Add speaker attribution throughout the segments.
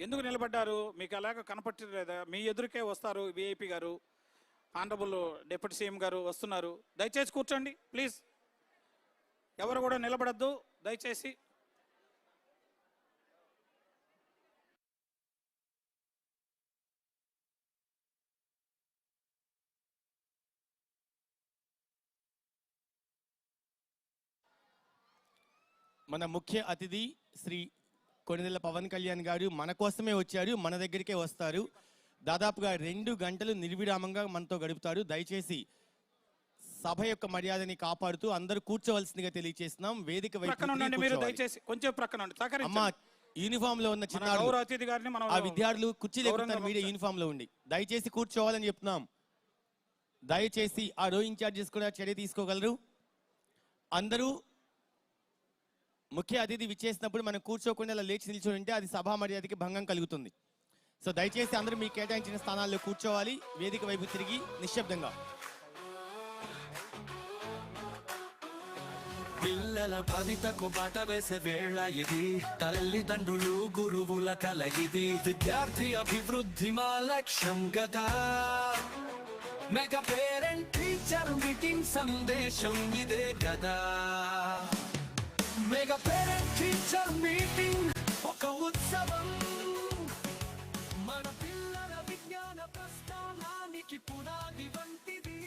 Speaker 1: ఎందుకు నిలబడ్డారు? మీకు అలాగ కనపట్టలేదా? మీ ఎదురుకే వస్తారు విఐపి గారు, ఆనరబుల్ డిప్యూటీ సీఎం గారు వస్తున్నారు. దయచేసి కూర్చోండి ప్లీజ్. ఎవరు కూడా నిలబడద్దు దయచేసి.
Speaker 2: మన ముఖ్య అతిథి శ్రీ కొణిదెల పవన్ కళ్యాణ్ గారు మన కోసమే వచ్చారు, మన దగ్గరికే వస్తారు. దాదాపుగా 2 గంటలు నిర్విరామంగా మనతో గడుపుతారు. దయచేసి సభ యొక్క మర్యాదని కాపాడుతూ అందరూ కూర్చోవలసిందిగా తెలియజేస్తున్నాం. వేదిక
Speaker 1: దయచేసి కొంచెం ప్రక్కన
Speaker 2: అమ్మా, యూనిఫామ్ లో ఉన్న చిన్న ఆ విద్యార్థులు కుర్చీలు ఎక్కుతారు మీడియా యూనిఫామ్ లో ఉండి. దయచేసి కూర్చోవాలని చెప్తున్నాం. దయచేసి ఆ రో ఇన్ఛార్జెస్ కూడా చర్య తీసుకోగలరు. అందరూ ముఖ్య అతిథి విచ్చేసినప్పుడు మనం కూర్చోకుండా అలా లేచి నిల్చొని ఉంటే అది సభా మర్యాదకి భంగం కలుగుతుంది. సో దయచేసి అందరూ మీకు కేటాయించిన స్థానాల్లో కూర్చోవాలి. వేదిక వైపు తిరిగి నిశ్శబ్దంగా.
Speaker 3: పిల్లల భవితకు బాట వేసే వేళ ఇది, తల్లిదండ్రులు గురువుల కల ఇది, విద్యార్థి అభివృద్ధి మా లక్ష్యం గదా. మెగా పేరెంట్ టీచర్ మీటింగ్ సందేశం ఇదే గదా. మెగా పేరెంట్ టీచర్ మీటింగ్ ఒక ఉత్సవం, మన పిల్లల విజ్ఞాన ప్రస్థానానికి పునాది వంటిది.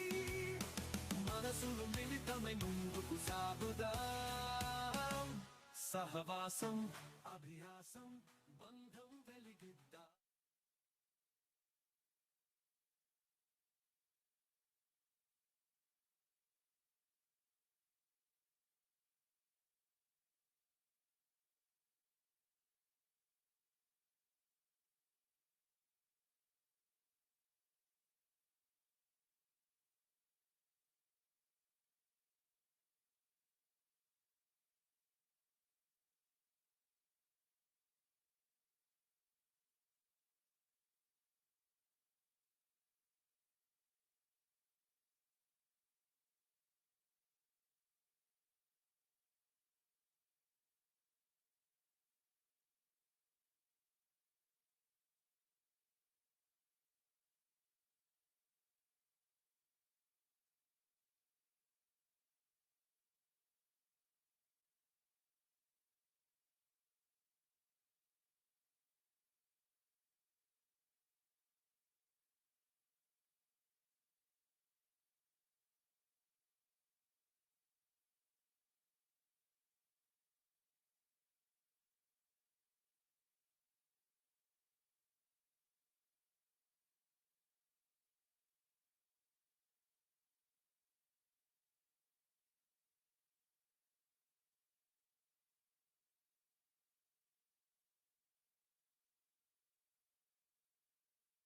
Speaker 3: మనసులు మిళితమై ముందుకు సాగుదాం, సహవాసం అభ్యాసం బంధం వెలిగిద్దాం.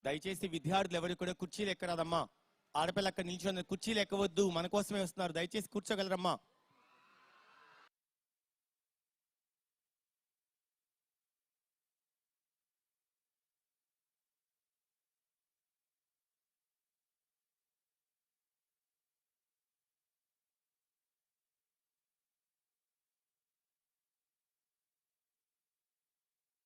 Speaker 2: దయచేసి విద్యార్థులు ఎవరు కూడా కుర్చీలు ఎక్కరాదమ్మా. ఆడపిల్ల అక్కడ నిల్చొని కుర్చీలు ఎక్కవద్దు, మన కోసమే వస్తున్నారు. దయచేసి కూర్చోగలరమ్మా.